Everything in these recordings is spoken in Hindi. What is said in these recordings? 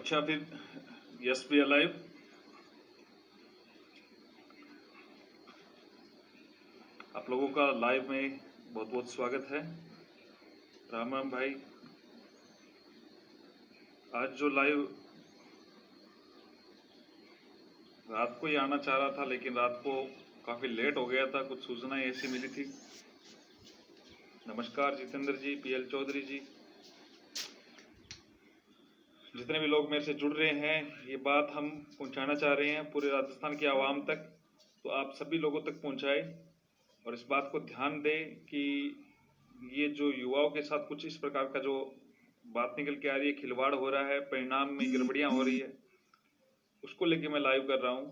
अच्छा, फिर यस वी आर लाइव। आप लोगों का लाइव में बहुत बहुत स्वागत है। राम राम भाई। आज जो लाइव रात को ही आना चाह रहा था, लेकिन रात को काफी लेट हो गया था, कुछ सूचनाएं ऐसी मिली थी। नमस्कार जितेंद्र जी, पीएल चौधरी जी, जितने भी लोग मेरे से जुड़ रहे हैं, ये बात हम पहुंचाना चाह रहे हैं पूरे राजस्थान की आवाम तक, तो आप सभी लोगों तक पहुंचाए और इस बात को ध्यान दें कि ये जो युवाओं के साथ कुछ इस प्रकार का जो बात निकल के आ रही है, खिलवाड़ हो रहा है, परिणाम में गड़बड़ियां हो रही है, उसको लेके मैं लाइव कर रहा हूं।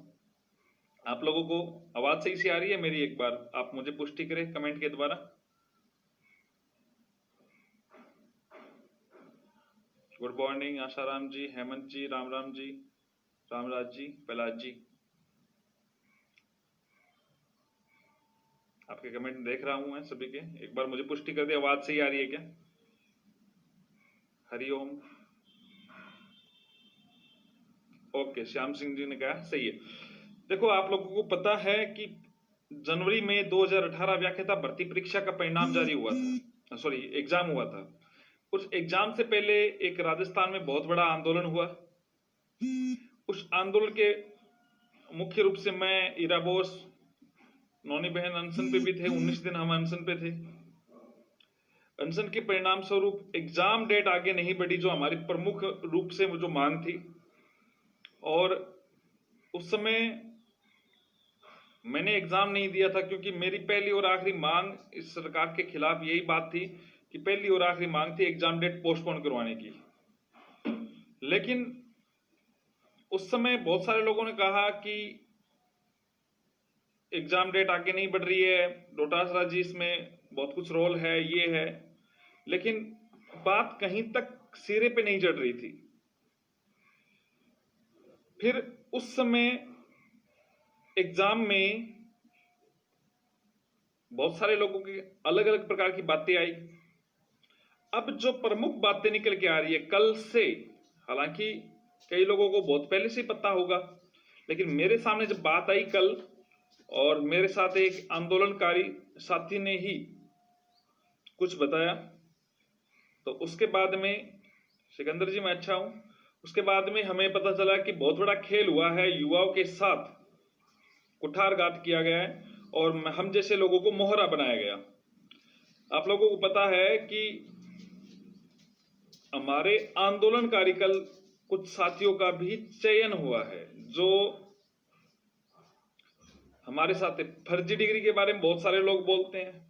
आप लोगों को आवाज सही से आ रही है मेरी? एक बार आप मुझे पुष्टि करें कमेंट के द्वारा। गुड मॉर्निंग आशाराम जी, हेमंत जी, राम राम जी, रामराज जी, प्रहलाद जी, आपके कमेंट देख रहा हूं मैं सभी के। एक बार मुझे पुष्टि कर दे, आवाज सही आ रही है क्या? हरिओम। ओके, श्याम सिंह जी ने कहा सही है। देखो, आप लोगों को पता है कि जनवरी में 2018 व्याख्याता भर्ती परीक्षा का परिणाम जारी हुआ था, सॉरी एग्जाम हुआ था। उस एग्जाम से पहले एक राजस्थान में बहुत बड़ा आंदोलन हुआ। उस आंदोलन के मुख्य रूप से मैं, ईरा बोस, नौनी बहन अनशन पे भी थे। 19 दिन हम अनशन पे थे। अनशन के परिणाम स्वरूप एग्जाम डेट आगे नहीं बढ़ी, जो हमारी प्रमुख रूप से जो मांग थी। और उस समय मैंने एग्जाम नहीं दिया था, क्योंकि मेरी पहली और आखिरी मांग इस सरकार के खिलाफ यही बात थी कि पहली और आखिरी मांग थी एग्जाम डेट पोस्टपोन करवाने की। लेकिन उस समय बहुत सारे लोगों ने कहा कि एग्जाम डेट आगे नहीं बढ़ रही है, डोटासरा जी इसमें बहुत कुछ रोल है, ये है। लेकिन बात कहीं तक सिरे पे नहीं चढ़ रही थी। फिर उस समय एग्जाम में बहुत सारे लोगों की अलग अलग प्रकार की बातें आई। अब जो प्रमुख बातें निकल के आ रही है कल से, हालांकि कई लोगों को बहुत पहले से पता होगा, लेकिन मेरे सामने जब बात आई कल, और मेरे साथ एक आंदोलनकारी साथी ने ही कुछ बताया, तो उसके बाद में, सिकंदर जी मैं अच्छा हूं, उसके बाद में हमें पता चला कि बहुत बड़ा खेल हुआ है, युवाओं के साथ कुठारघात किया गया है और हम जैसे लोगों को मोहरा बनाया गया। आप लोगों को पता है कि हमारे आंदोलनकारी कल कुछ साथियों का भी चयन हुआ है जो हमारे साथ है। फर्जी डिग्री के बारे में बहुत सारे लोग बोलते हैं।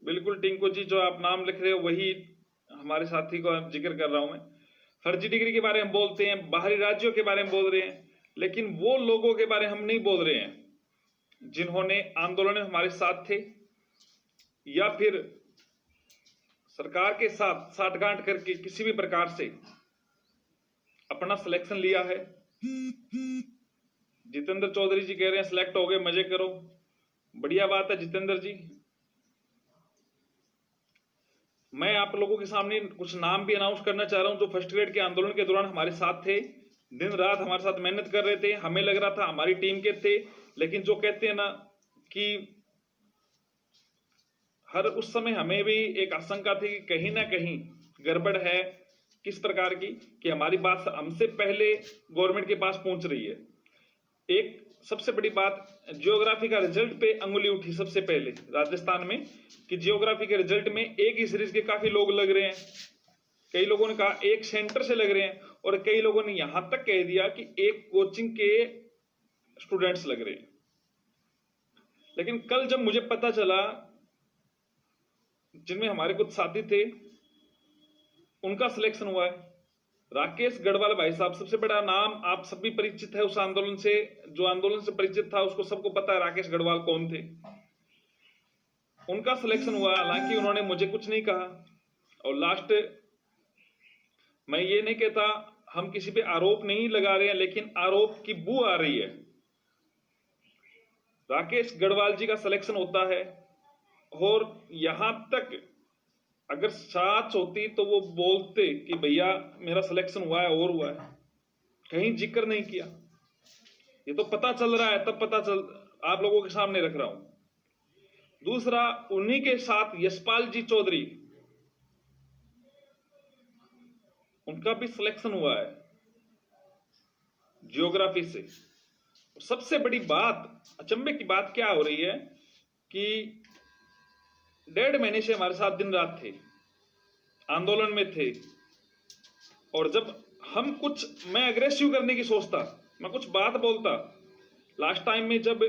बिल्कुल टिंको जी, जो आप नाम लिख रहे हो वही हमारे साथी को जिक्र कर रहा हूं मैं। फर्जी डिग्री के बारे में बोलते हैं, बाहरी राज्यों के बारे में बोल रहे हैं, लेकिन वो लोगों के बारे में हम नहीं बोल रहे हैं जिन्होंने आंदोलन में हमारे साथ थे या फिर सरकार के साथ साठगांठ करके किसी भी प्रकार से अपना सिलेक्शन लिया है। जितेंद्र चौधरी जी कह रहे हैं सिलेक्ट हो गए, मजे करो, बढ़िया बात है जितेंद्र जी। मैं आप लोगों के सामने कुछ नाम भी अनाउंस करना चाह रहा हूं जो फर्स्ट ग्रेड के आंदोलन के दौरान हमारे साथ थे, दिन रात हमारे साथ मेहनत कर रहे थे। हमें लग रहा था हमारी टीम के थे, लेकिन जो कहते हैं ना कि हर उस समय हमें भी एक आशंका थी कि कहीं ना कहीं गड़बड़ है। किस प्रकार की कि हमारी बात हमसे पहले गवर्नमेंट के पास पहुंच रही है। एक सबसे बड़ी बात, जियोग्राफी का रिजल्ट पे अंगुली उठी सबसे पहले राजस्थान में कि जियोग्राफी के रिजल्ट में एक ही सीरीज के काफी लोग लग रहे हैं। कई लोगों ने कहा एक सेंटर से लग रहे हैं, और कई लोगों ने यहां तक कह दिया कि एक कोचिंग के स्टूडेंट्स लग रहे हैं। लेकिन कल जब मुझे पता चला, जिनमें हमारे कुछ साथी थे, उनका सिलेक्शन हुआ है। राकेश गढ़वाल भाई साहब, सबसे बड़ा नाम, आप सभी परिचित है उस आंदोलन से, जो आंदोलन से परिचित था उसको सबको पता है राकेश गढ़वाल कौन थे। उनका सिलेक्शन हुआ, हालांकि उन्होंने मुझे कुछ नहीं कहा। और लास्ट, मैं ये नहीं कहता, हम किसी पे आरोप नहीं लगा रहे हैं, लेकिन आरोप की बू आ रही है। राकेश गढ़वाल जी का सिलेक्शन होता है और यहां तक अगर साच होती तो वो बोलते कि भैया मेरा सिलेक्शन हुआ है और हुआ है, कहीं जिक्र नहीं किया। ये तो पता चल रहा है, तब पता चल, आप लोगों के सामने रख रहा हूं। दूसरा, उन्हीं के साथ यशपाल जी चौधरी, उनका भी सिलेक्शन हुआ है जियोग्राफी से। सबसे बड़ी बात, अचंभे की बात क्या हो रही है कि 1.5 महीने से हमारे साथ दिन रात थे, आंदोलन में थे, और जब हम कुछ, मैं अग्रेसिव करने की सोचता, मैं कुछ बात बोलता, लास्ट टाइम में जब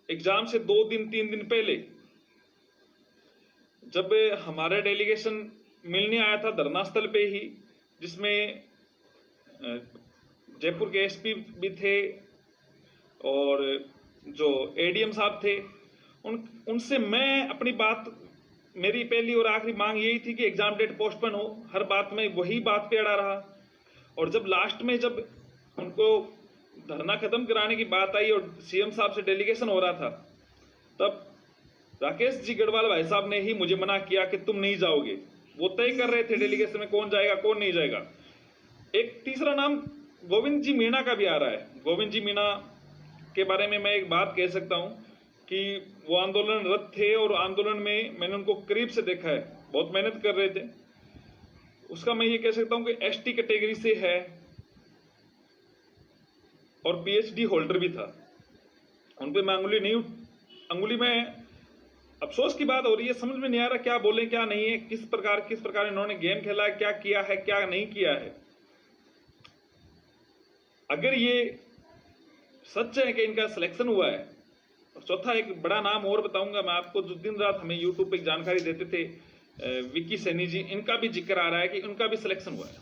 एग्जाम से 2 दिन 3 दिन पहले जब हमारा डेलीगेशन मिलने आया था धरना स्थल पे ही, जिसमें जयपुर के एसपी भी थे और जो एडीएम साहब थे, उनसे मैं अपनी बात, मेरी पहली और आखिरी मांग यही थी कि एग्जाम डेट पोस्टपोन हो। हर बात में वही बात पे अड़ा रहा, और जब लास्ट में जब उनको धरना खत्म कराने की बात आई और सीएम साहब से डेलीगेशन हो रहा था, तब राकेश जी गढ़वाल भाई साहब ने ही मुझे मना किया कि तुम नहीं जाओगे। वो तय कर रहे थे डेलीगेशन में कौन जाएगा कौन नहीं जाएगा। एक तीसरा नाम गोविंद जी मीणा का भी आ रहा है। गोविंद जी मीणा के बारे में मैं एक बात कह सकता हूं कि वो आंदोलनरत थे, और आंदोलन में मैंने उनको करीब से देखा है, बहुत मेहनत कर रहे थे। उसका मैं ये कह सकता हूं कि एसटी कैटेगरी से है और पीएचडी होल्डर भी था। उन पे मैं अंगुली में अफसोस की बात हो रही है, समझ में नहीं आ रहा क्या बोले क्या नहीं है, किस प्रकार इन्होंने गेम खेला है, क्या किया है क्या नहीं किया है। अगर ये सच है कि इनका सिलेक्शन हुआ है, और चौथा एक बड़ा नाम और बताऊंगा मैं आपको, जो दिन रात हमें यूट्यूब पे जानकारी देते थे, विक्की सैनी जी, इनका भी जिक्र आ रहा है कि उनका भी सिलेक्शन हुआ है।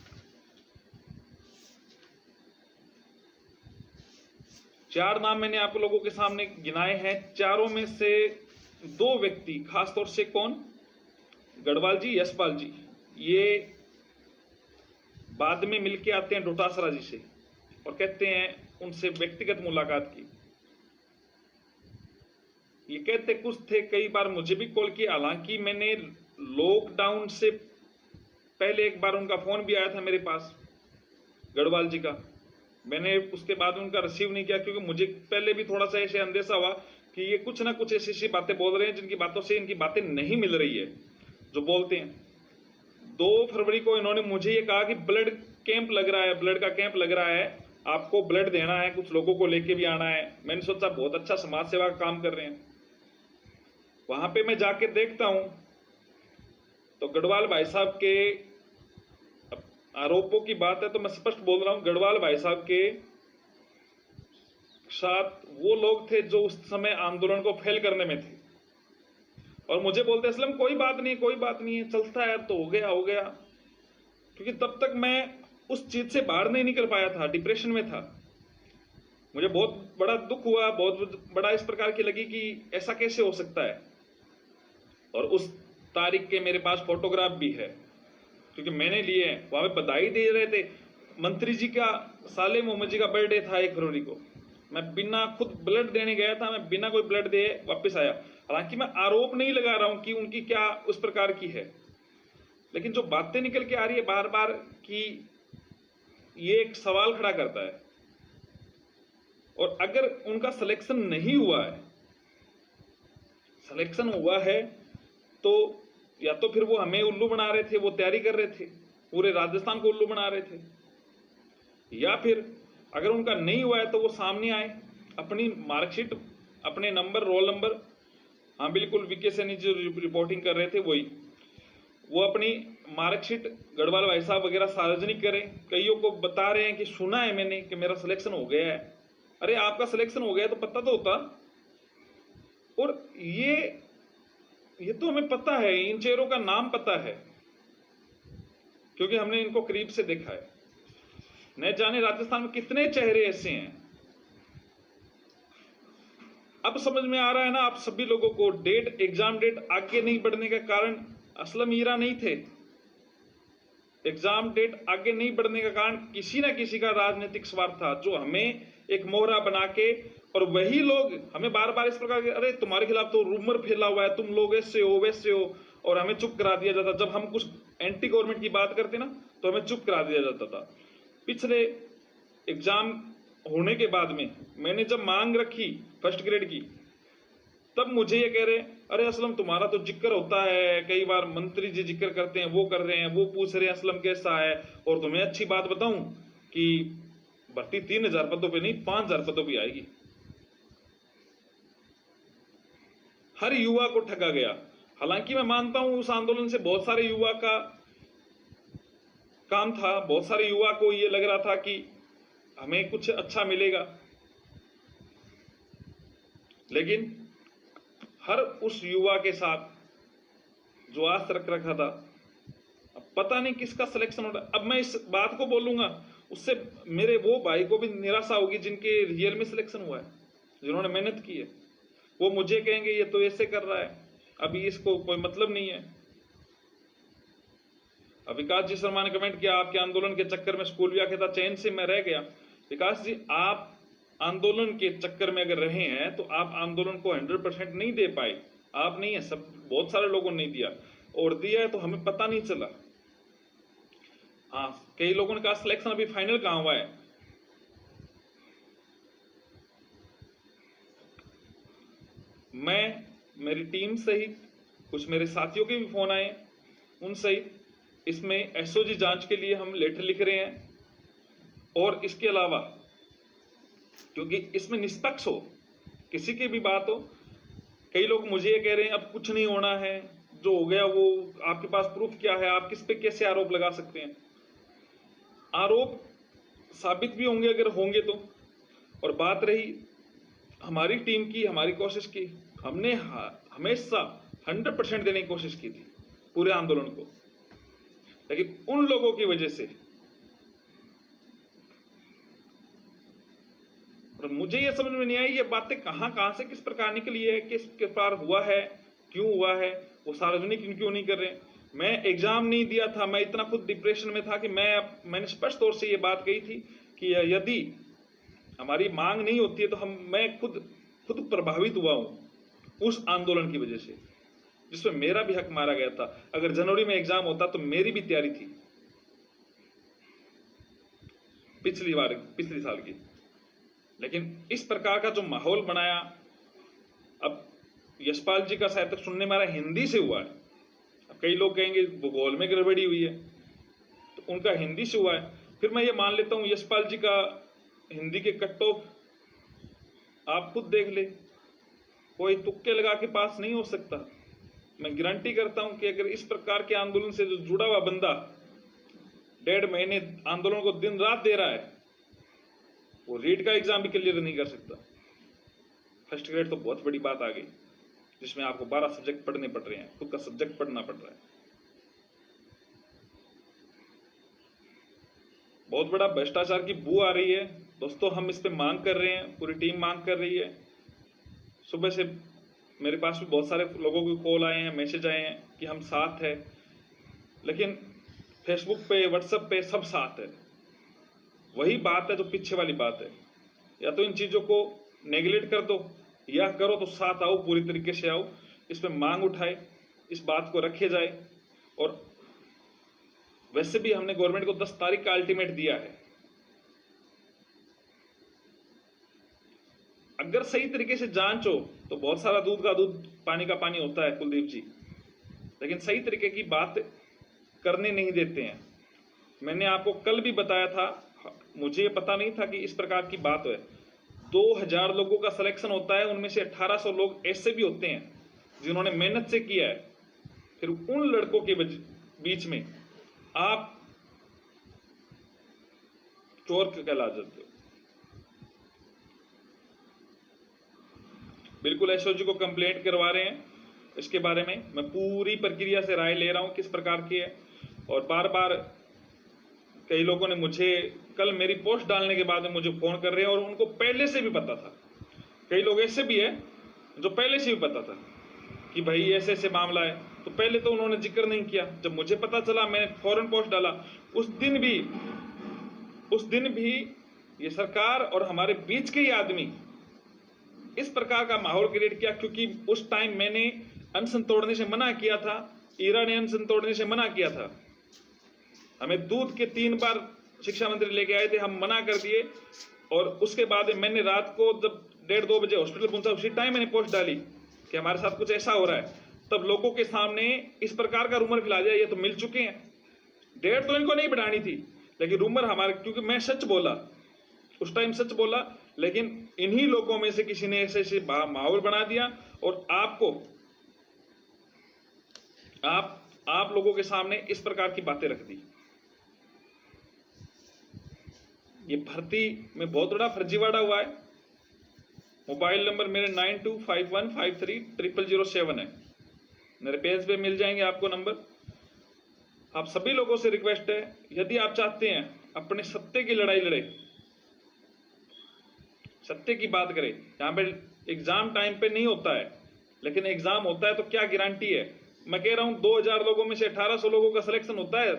4 नाम मैंने आप लोगों के सामने गिनाए हैं। चारों में से 2 व्यक्ति, खासतौर से कौन, गढ़वाल जी, यशपाल जी, ये बाद में मिलके आते हैं डोटासरा जी से और कहते हैं उनसे व्यक्तिगत मुलाकात की। ये कहते कुछ थे, कई बार मुझे भी कॉल किया, हालांकि मैंने लॉकडाउन से पहले एक बार उनका फोन भी आया था मेरे पास, गढ़वाल जी का। मैंने उसके बाद उनका रिसीव नहीं किया, क्योंकि मुझे पहले भी थोड़ा सा ऐसे अंदेशा हुआ कि ये कुछ ना कुछ ऐसी बातें बोल रहे हैं जिनकी बातों से इनकी बातें नहीं मिल रही है जो बोलते हैं। 2 फरवरी को इन्होंने मुझे ये कहा कि ब्लड कैंप लग रहा है, ब्लड का कैंप लग रहा है, आपको ब्लड देना है, कुछ लोगों को लेके भी आना है। मैंने सोचा बहुत अच्छा समाज सेवा का काम कर रहे हैं। वहां पे मैं जाके देखता हूं तो गढ़वाल भाई साहब के आरोपों की बात है तो मैं स्पष्ट बोल रहा हूं, गढ़वाल भाई साहब के साथ वो लोग थे जो उस समय आंदोलन को फेल करने में थे, और मुझे बोलते असलम कोई बात नहीं है, चलता है तो हो गया। क्योंकि तब तक मैं उस चीज से बाहर नहीं निकल पाया था, डिप्रेशन में था। मुझे बहुत बड़ा दुख हुआ, बहुत बड़ा इस प्रकार की लगी कि ऐसा कैसे हो सकता है। और उस तारीख के मेरे पास फोटोग्राफ भी है, क्योंकि मैंने लिए हैं। वहां पे बधाई दे रहे थे मंत्री जी का, साले मोहम्मद जी का बर्थडे था 1 फरवरी को। मैं बिना खुद ब्लड देने गया था, मैं बिना कोई ब्लड दे वापस आया। हालांकि मैं आरोप नहीं लगा रहा हूं कि उनकी क्या उस प्रकार की है, लेकिन जो बातें निकल के आ रही है बार बार कि ये एक सवाल खड़ा करता है। और अगर उनका सिलेक्शन नहीं हुआ है, सिलेक्शन हुआ है तो या तो फिर वो हमें उल्लू बना रहे थे, वो तैयारी कर रहे थे, पूरे राजस्थान को उल्लू बना रहे थे, या फिर अगर उनका नहीं हुआ है तो वो सामने आए, अपनी मार्कशीट, अपने नंबर, रोल नंबर, हाँ बिल्कुल विके सैनी जो रिपोर्टिंग कर रहे थे वही, वो अपनी मार्कशीट गढ़वाल भाई साहब वगैरह सार्वजनिक करें। कईयों को बता रहे हैं कि सुना है मैंने कि मेरा सिलेक्शन हो गया है। अरे आपका सिलेक्शन हो गया तो पता तो होता। और ये तो हमें पता है, इन चेहरों का नाम पता है, क्योंकि हमने इनको करीब से देखा है। न जाने राजस्थान में कितने चेहरे ऐसे हैं। अब समझ में आ रहा है ना आप सभी लोगों को, एग्जाम डेट आगे नहीं बढ़ने का कारण असलम ईरा नहीं थे। एग्जाम डेट आगे नहीं बढ़ने का कारण किसी ना किसी का राजनीतिक स्वार्थ था, जो हमें एक मोहरा बना के, और वही लोग हमें बार बार इस प्रकार, अरे तुम्हारे खिलाफ तो रूमर फैला हुआ है, तुम लोग ऐसे हो वैसे हो, और हमें चुप करा दिया जाता। जब हम कुछ एंटी गवर्नमेंट की बात करते ना तो हमें चुप करा दिया जाता था। पिछले एग्जाम होने के बाद में मैंने जब मांग रखी फर्स्ट ग्रेड की, तब मुझे ये कह रहे अरे असलम तुम्हारा तो जिक्र होता है, कई बार मंत्री जी जिक्र करते हैं, वो कर रहे हैं, वो पूछ रहे हैं असलम कैसा है। और तुम्हें अच्छी बात बताऊं कि भर्ती 3000 पदों पे नहीं 5000 पदों पे आएगी। हर युवा को ठगा गया। हालांकि मैं मानता हूं उस आंदोलन से बहुत सारे युवा का काम था, बहुत सारे युवा को ये लग रहा था कि हमें कुछ अच्छा मिलेगा, लेकिन हर उस युवा के साथ जो आस रख रखा था, अब पता नहीं किसका सिलेक्शन हो रहा। अब मैं इस बात को बोलूंगा उससे मेरे वो भाई को भी निराशा होगी जिनके रियल में सिलेक्शन हुआ है, जिन्होंने मेहनत की है। वो मुझे कहेंगे ये तो ऐसे कर रहा है, अभी इसको कोई मतलब नहीं है। अब विकास जी शर्मा ने कमेंट किया आपके आंदोलन के चक्कर में स्कूल भी आके था, चैन से मैं रह गया। विकास जी आप आंदोलन के चक्कर में अगर रहे हैं तो आप आंदोलन को 100% नहीं दे पाए। आप नहीं है, सब बहुत सारे लोगों ने नहीं दिया, और दिया है तो हमें पता नहीं चला। हाँ, कई लोगों ने कहा सिलेक्शन अभी फाइनल कहां हुआ है। मैं मेरी टीम सहित कुछ मेरे साथियों के भी फोन आए उन सहित इसमें एसओजी जांच के लिए हम लेटर लिख रहे हैं। और इसके अलावा क्योंकि इसमें निष्पक्ष हो, किसी की भी बात हो, कई लोग मुझे ये कह रहे हैं अब कुछ नहीं होना है, जो हो गया वो, आपके पास प्रूफ क्या है, आप किस पे कैसे आरोप लगा सकते हैं। आरोप साबित भी होंगे अगर होंगे तो। और बात रही हमारी टीम की, हमारी कोशिश की, हमने हमेशा 100% देने की कोशिश की थी पूरे आंदोलन को, लेकिन उन लोगों की वजह से, और मुझे यह समझ में नहीं आई ये बातें कहां से किस प्रकार निकली है, किस प्रकार हुआ है, क्यों हुआ है, वो सार्वजनिक क्यों नहीं कर रहे। मैं एग्जाम नहीं दिया था, मैं इतना खुद डिप्रेशन में था कि मैंने स्पष्ट तौर से ये बात कही थी कि यदि हमारी मांग नहीं होती है तो मैं खुद प्रभावित हुआ हूं उस आंदोलन की वजह से, जिसमें मेरा भी हक मारा गया था। अगर जनवरी में एग्जाम होता तो मेरी भी तैयारी थी पिछली साल की। लेकिन इस प्रकार का जो माहौल बनाया, अब यशपाल जी का शायद तक सुनने में आ रहा है हिंदी से हुआ है। अब कई लोग कहेंगे भूगोल में गड़बड़ी हुई है, तो उनका हिंदी से हुआ है। फिर मैं ये मान लेता हूं यशपाल जी का हिंदी के कट ऑफ आप खुद देख ले, कोई तुक्के लगा के पास नहीं हो सकता। मैं गारंटी करता हूं कि अगर इस प्रकार के आंदोलन से जो जुड़ा हुआ बंदा 1.5 महीने आंदोलन को दिन रात दे रहा है, वो रीट का एग्जाम भी क्लियर नहीं कर सकता। फर्स्ट ग्रेड तो बहुत बड़ी बात आ गई, जिसमें आपको 12 सब्जेक्ट पढ़ने पड़ रहे हैं, खुद का सब्जेक्ट पढ़ना पड़ रहा है। बहुत बड़ा भ्रष्टाचार की बू आ रही है दोस्तों। हम इस पे मांग कर रहे हैं, पूरी टीम मांग कर रही है। सुबह से मेरे पास भी बहुत सारे लोगों के कॉल आए हैं, मैसेज आए हैं कि हम साथ हैं, लेकिन फेसबुक पे, व्हाट्सएप पे सब साथ है। वही बात है जो पीछे वाली बात है, या तो इन चीजों को नेगलेक्ट कर दो या करो तो साथ आओ, पूरी तरीके से आओ, इस पे मांग उठाए, इस बात को रखे जाए। और वैसे भी हमने गवर्नमेंट को 10 तारीख का अल्टीमेट दिया है। अगर सही तरीके से जांच हो तो बहुत सारा दूध का दूध, पानी का पानी होता है कुलदीप जी, लेकिन सही तरीके की बात करने नहीं देते हैं। मैंने आपको कल भी बताया था, मुझे पता नहीं था कि इस प्रकार की बात है। 2000 लोगों का सिलेक्शन होता है, उनमें से 1800 लोग ऐसे भी होते हैं जिन्होंने मेहनत से किया है। फिर उन लड़कों के बीच में आप चोर कहला जाते हो। बिल्कुल एसओजी को कंप्लेंट करवा रहे हैं, इसके बारे में मैं पूरी प्रक्रिया से राय ले रहा हूं किस प्रकार की है। और बार बार कई लोगों ने मुझे कल मेरी पोस्ट डालने के बाद में मुझे फोन कर रहे हैं, और उनको पहले से भी पता था। कई लोग ऐसे भी है जो पहले से भी पता था कि भाई ऐसे ऐसे मामला है, तो पहले तो उन्होंने जिक्र नहीं किया। जब मुझे पता चला मैंने फौरन पोस्ट डाला। उस दिन भी ये सरकार और हमारे बीच के ही आदमी इस प्रकार का माहौल क्रिएट किया, क्योंकि उस टाइम मैंने अनशन तोड़ने से मना किया था ईरा नियम तोड़ने से मना किया था। हमें दूध के 3 बार शिक्षा मंत्री लेके आए थे, हम मना कर दिए। और उसके बाद मैंने रात को जब 1:30-2 बजे हॉस्पिटल पहुंचा, उसी टाइम मैंने पोस्ट डाली कि हमारे साथ कुछ ऐसा हो रहा है। तब लोगों के सामने इस प्रकार का रूमर फैला दिया, ये तो मिल चुके हैं। डेट तो इनको नहीं बढ़ानी थी, लेकिन रूमर हमारे, क्योंकि मैं सच बोला, उस टाइम सच बोला, लेकिन इन्हीं लोगों में से किसी ने ऐसे माहौल बना दिया और आप लोगों के सामने इस प्रकार की बातें रख दी। ये भर्ती में बहुत बड़ा फर्जीवाड़ा हुआ है। मोबाइल नंबर मेरे 9251530007 है, मेरे पेज पे मिल जाएंगे आपको नंबर। आप सभी लोगों से रिक्वेस्ट है, यदि आप चाहते हैं अपने सत्य की लड़ाई लड़े, सत्य की बात करें। यहां पे एग्जाम टाइम पे नहीं होता है, लेकिन एग्जाम होता है तो क्या गारंटी है। मैं कह रहा हूं 2000 लोगों में से 1800 लोगों का सिलेक्शन होता है,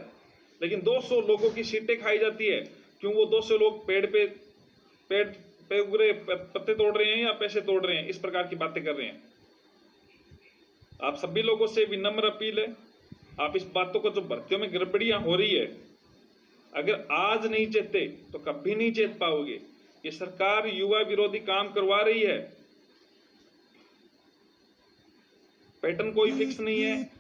लेकिन 200 लोगों की सीटें खाई जाती है। क्यों? वो 200 लोग पेड़ पे उगरे पत्ते तोड़ रहे हैं या पैसे तोड़ रहे हैं, इस प्रकार की बातें कर रहे हैं। आप सभी लोगों से विनम्र अपील है, आप इस बातों को, जो भर्तियों में गड़बड़ियां हो रही है, अगर आज नहीं चेते तो कभी नहीं चेत पाओगे। ये सरकार युवा विरोधी काम करवा रही है। पैटर्न कोई फिक्स नहीं है,